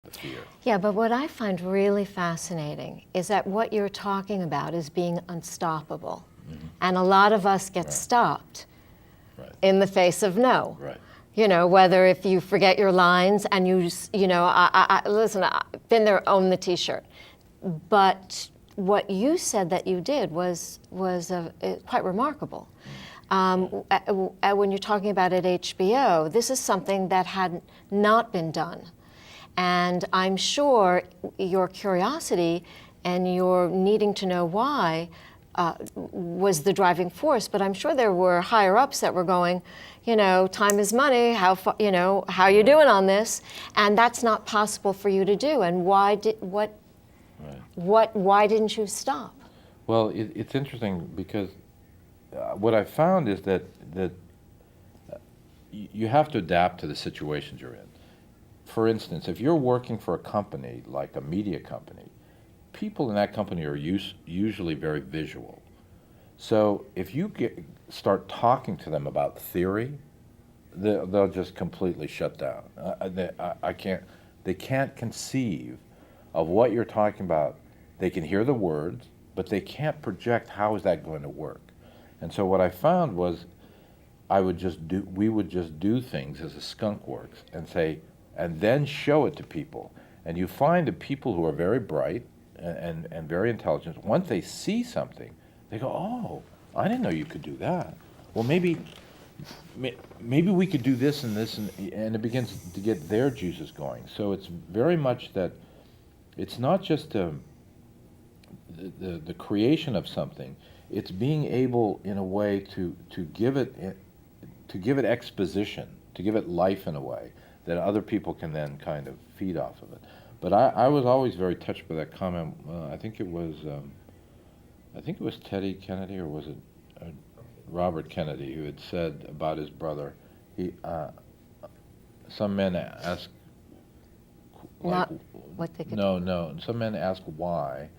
the fear. Yeah, but what I find really fascinating is that what you're talking about is being unstoppable. Mm-hmm. And a lot of us get stopped in the face of no. Right. You know, whether if you forget your lines and you just, listen, I've been there, own the T-shirt. But what you said that you did was quite remarkable. When you're talking about at HBO, this is something that had not been done. And I'm sure your curiosity and your needing to know why was the driving force. But I'm sure there were higher ups that were going, time is money. How are you doing on this? And that's not possible for you to do. And why didn't you stop? Well, it's interesting because what I found is that you have to adapt to the situations you're in. For instance, if you're working for a company like a media company, people in that company are usually very visual. So if you start talking to them about theory, they'll just completely shut down. They can't conceive of what you're talking about. They can hear the words, but they can't project how is that going to work. And so what I found was we would just do things as a skunk works and say, and then show it to people. And you find that people who are very bright and very intelligent, once they see something, they go, oh, I didn't know you could do that. Well, maybe we could do this and this, and it begins to get their juices going. So it's very much that it's not just the creation of something, it's being able in a way to give it exposition, to give it life in a way that other people can then kind of feed off of it. But I was always very touched by that comment. I think it was Teddy Kennedy, or was it Robert Kennedy, who had said about his brother. Some men ask. Not what they could. No. Some men ask why.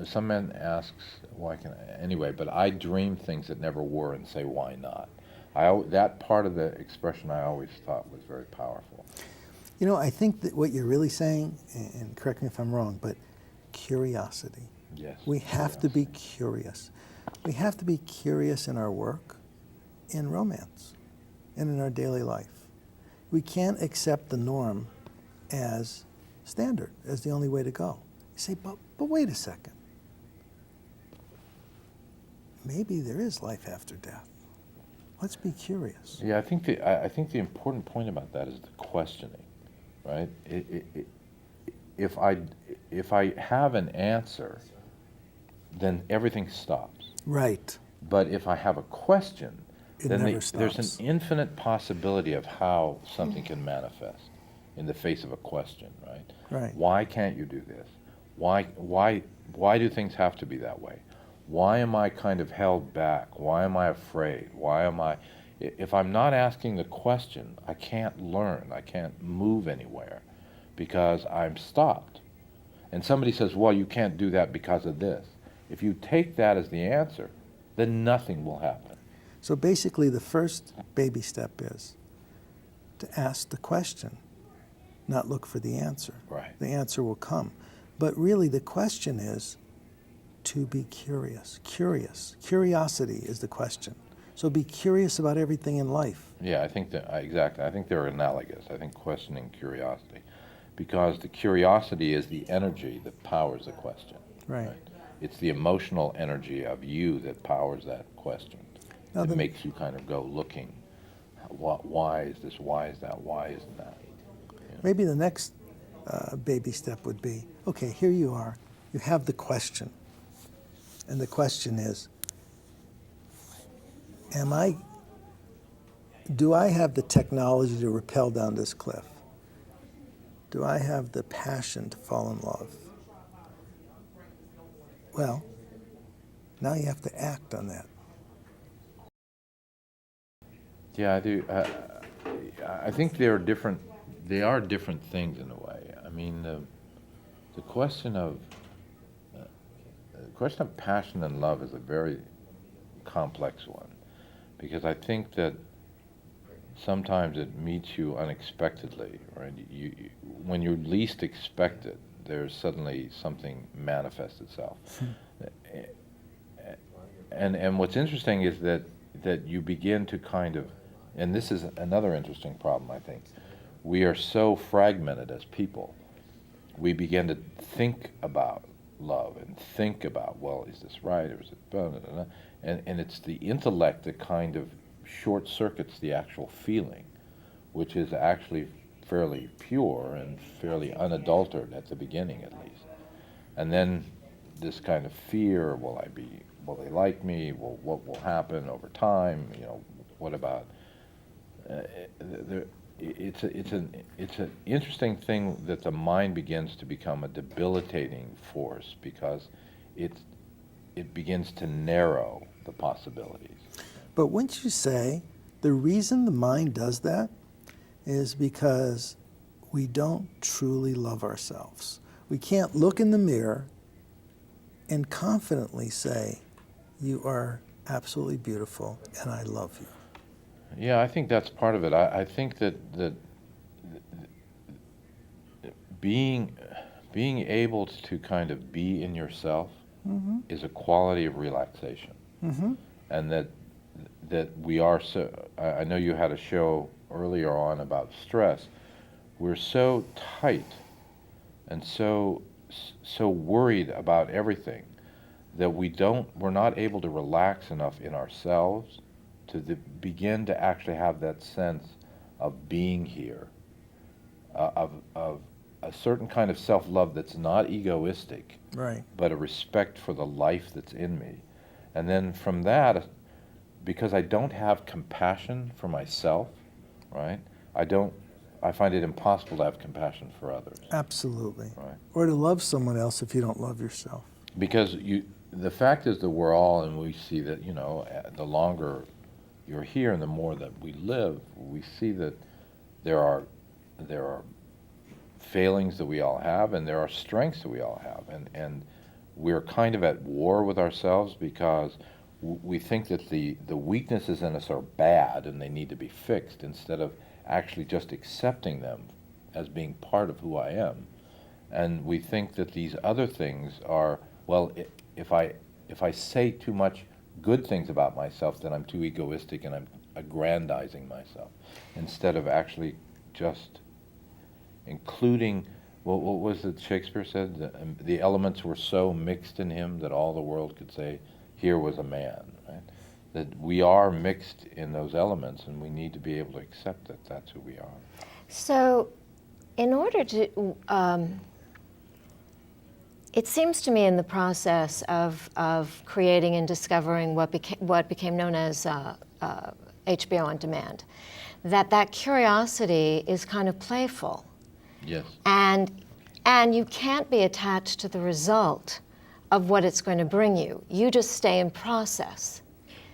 Some men ask why can anyway. But I dream things that never were and say why not. That part of the expression I always thought was very powerful. I think that what you're really saying, and correct me if I'm wrong, but curiosity. Yes. We have to be curious. We have to be curious in our work, in romance, and in our daily life. We can't accept the norm as standard, as the only way to go. You say, but wait a second. Maybe there is life after death. Let's be curious. Yeah, I think the important point about that is the questioning, right? If I have an answer, then everything stops. Right. But if I have a question, then there's an infinite possibility of how something can manifest in the face of a question, right? Right. Why can't you do this? Why do things have to be that way? Why am I kind of held back? Why am I afraid? If I'm not asking the question, I can't learn, I can't move anywhere because I'm stopped. And somebody says, well, you can't do that because of this. If you take that as the answer, then nothing will happen. So basically the first baby step is to ask the question, not look for the answer. Right. The answer will come. But really the question is to be curious. Curiosity is the question. So be curious about everything in life. Yeah, I think exactly. I think they're analogous. I think questioning, curiosity, because the curiosity is the energy that powers the question. Right. It's the emotional energy of you that powers that question. It makes you kind of go looking. Why is this? Why is that? Why isn't that? Maybe the next baby step would be, okay, here you are. You have the question. And the question is, do I have the technology to rappel down this cliff? Do I have the passion to fall in love? Well, now you have to act on that. Yeah, I do. I think they are different things in a way. I mean, the question of passion and love is a very complex one, because I think that sometimes it meets you unexpectedly, right? When you least expect it, there's suddenly something manifests itself. And what's interesting is that you begin to kind of, and this is another interesting problem, I think. We are so fragmented as people. We begin to think about love and think about, well, is this right or is it blah, blah, blah, and it's the intellect that kind of short circuits the actual feeling, which is actually fairly pure and fairly unadulterated at the beginning, at least. And then this kind of fear: will they like me? Well, what will happen over time? You know, what about? It's an interesting thing that the mind begins to become a debilitating force, because it begins to narrow the possibilities. But wouldn't you say the reason the mind does that is because we don't truly love ourselves? We can't look in the mirror and confidently say, "You are absolutely beautiful and I love you." Yeah, I think that's part of it. I think that being able to kind of be in yourself is a quality of relaxation, and that we are so. I know you had a show earlier on about stress. We're so tight and so worried about everything that we're not able to relax enough in ourselves to begin to actually have that sense of being here, of a certain kind of self-love that's not egoistic, Right. but a respect for the life that's in me. And then from that, because I don't have compassion for myself, right? I find it impossible to have compassion for others. Absolutely. Right. Or to love someone else if you don't love yourself. Because the fact is that we're all, and we see that, you know, the longer you're here and the more that we live, we see that there are failings that we all have, and there are strengths that we all have, and we're kind of at war with ourselves because we think that the weaknesses in us are bad and they need to be fixed, instead of actually just accepting them as being part of who I am. And we think that these other things are, well, if I say too much good things about myself, then I'm too egoistic and I'm aggrandizing myself, instead of actually just including, what was it Shakespeare said? The elements were so mixed in him that all the world could say, here was a man, right? That we are mixed in those elements, and we need to be able to accept that that's who we are. So, in order to, it seems to me in the process of creating and discovering what became known as HBO on demand, that curiosity is kind of playful. Yes. And you can't be attached to the result of what it's going to bring you. You just stay in process.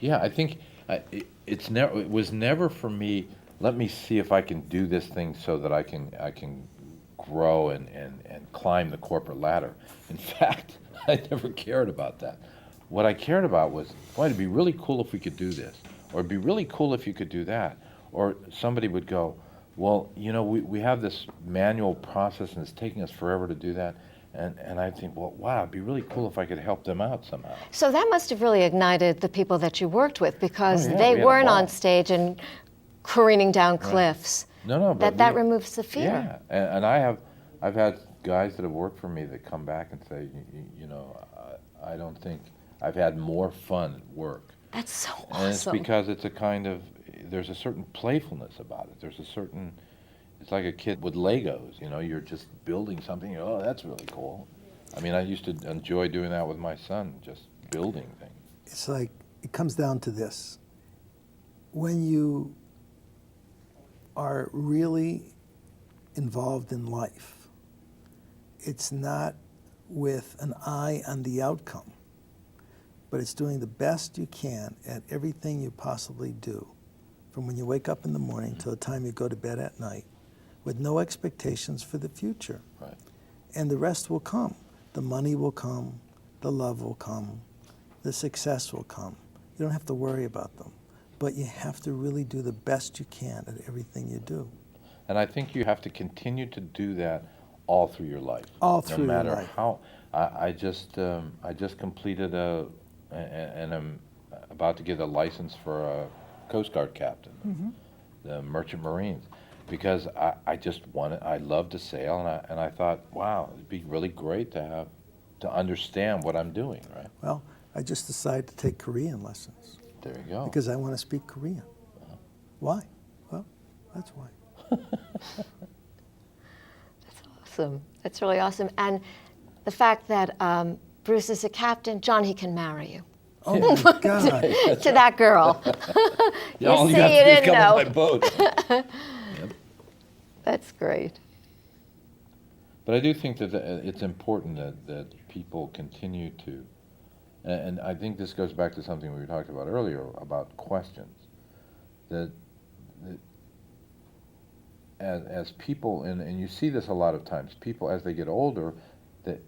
Yeah, I think it was never for me, let me see if I can do this thing so that I can grow and climb the corporate ladder. In fact, I never cared about that. What I cared about was, boy, it'd be really cool if we could do this, or it'd be really cool if you could do that. Or somebody would go, well, you know, we have this manual process and it's taking us forever to do that. And I think, well, wow, it'd be really cool if I could help them out somehow. So that must have really ignited the people that you worked with, because Oh, yeah, we they had a weren't on ball. stage and careening down cliffs. No, but That removes the fear. Yeah, and I've had guys that have worked for me that come back and say, you know, I don't think I've had more fun at work. That's so awesome. And it's because it's a kind of, there's a certain playfulness about it. There's a certain, it's like a kid with Legos, you know, you're just building something, oh, that's really cool. I mean, I used to enjoy doing that with my son, just building things. It's like, it comes down to this. When you are really involved in life, it's not with an eye on the outcome, but it's doing the best you can at everything you possibly do, from when you wake up in the morning till the time you go to bed at night, with no expectations for the future. Right. And the rest will come. The money will come, the love will come, the success will come. You don't have to worry about them. but you have to really do the best you can at everything you do. And I think you have to continue to do that all through your life. All through no your matter life. how. I just completed and I'm about to get a license for a Coast Guard captain, the Merchant Marines, because I love to sail, and I thought, wow, it'd be really great to understand what I'm doing, right? Well, I just decided to take Korean lessons There you go. because I want to speak Korean. Why? Well, that's why. Awesome. That's really awesome. And the fact that Bruce is a captain, John, he can marry you Oh my God. to that girl. Yeah, all you see, have you to do is didn't come know. on my boat. That's great. But I do think that it's important that people continue to, and I think this goes back to something we talked about earlier about questions, that as people, and you see this a lot of times, people as they get older,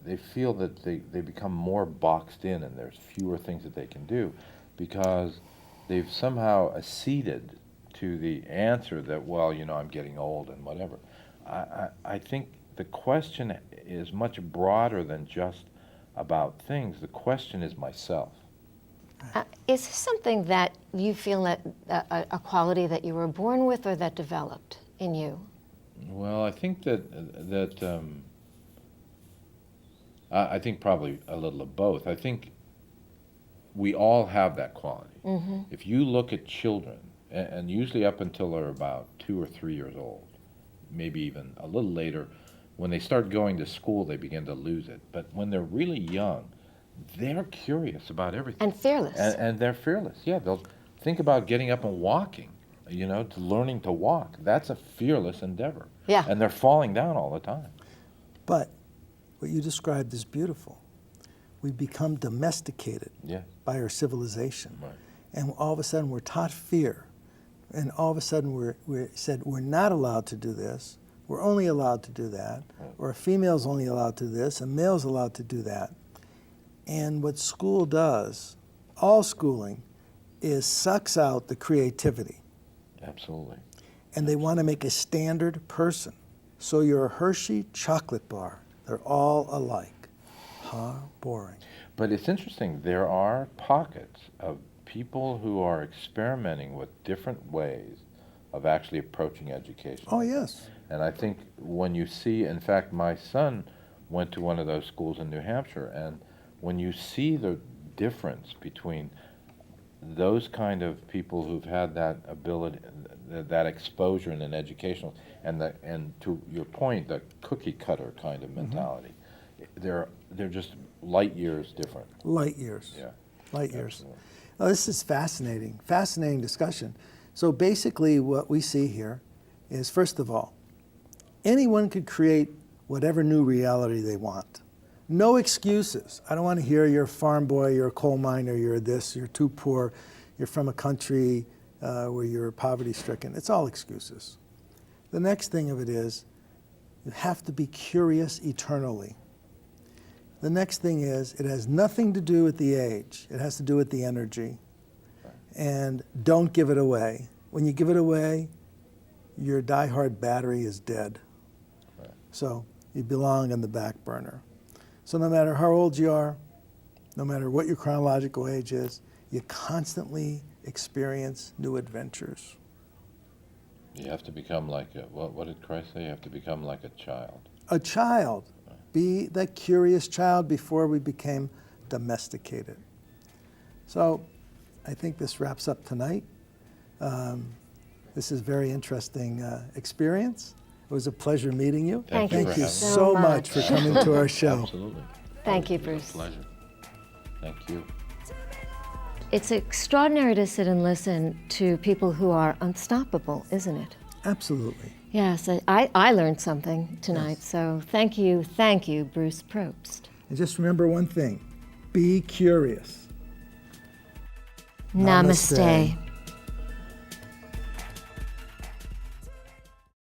they feel that they become more boxed in and there's fewer things that they can do because they've somehow acceded to the answer that, well, I'm getting old and whatever. I think the question is much broader than just about things. The question is myself. Is this something that you feel that a quality that you were born with or that developed in you? Well, I think that I think probably a little of both. I think we all have that quality. Mm-hmm. If you look at children, and usually up until they're about 2 or 3 years old, maybe even a little later, when they start going to school, they begin to lose it. But when they're really young, they're curious about everything. And fearless. And they're fearless. Yeah, they'll think about getting up and walking, to learning to walk. That's a fearless endeavor. Yeah. And they're falling down all the time. But what you described is beautiful. We've become domesticated Yeah. by our civilization. Right. And all of a sudden we're taught fear. And all of a sudden we're said we're not allowed to do this. We're only allowed to do that. Right. Or a female's only allowed to do this. A male's allowed to do that. And what school does, all schooling, is sucks out the creativity. Absolutely. And they want to make a standard person. So you're a Hershey chocolate bar. They're all alike. How boring. But it's interesting. There are pockets of people who are experimenting with different ways of actually approaching education. Oh, yes. And I think when you see, in fact, my son went to one of those schools in New Hampshire, and when you see the difference between those kind of people who've had that ability, that exposure in an educational, and to your point, the cookie cutter kind of mentality, they're just light years different. Light years. Yeah. Light years. Absolutely. Now, this is fascinating. Fascinating discussion. So basically what we see here is, first of all, anyone could create whatever new reality they want. No excuses. I don't want to hear you're a farm boy, you're a coal miner, you're this, you're too poor, you're from a country where you're poverty-stricken. It's all excuses. The next thing of it is you have to be curious eternally. The next thing is it has nothing to do with the age. It has to do with the energy. And don't give it away. When you give it away, your diehard battery is dead. Right. So you belong on the back burner. So no matter how old you are, no matter what your chronological age is, you constantly experience new adventures. You have to become like what did Christ say? You have to become like a child. A child. Be the curious child before we became domesticated. So I think this wraps up tonight. This is a very interesting experience. It was a pleasure meeting you. Thank you Thank you so so much. much for coming to our show. Absolutely. Thank you, It was a Bruce. pleasure. Thank you. It's extraordinary to sit and listen to people who are unstoppable, isn't it? Absolutely. Yes, I learned something tonight, Yes. so thank you, Bruce Probst. And just remember one thing, be curious. Namaste. Namaste.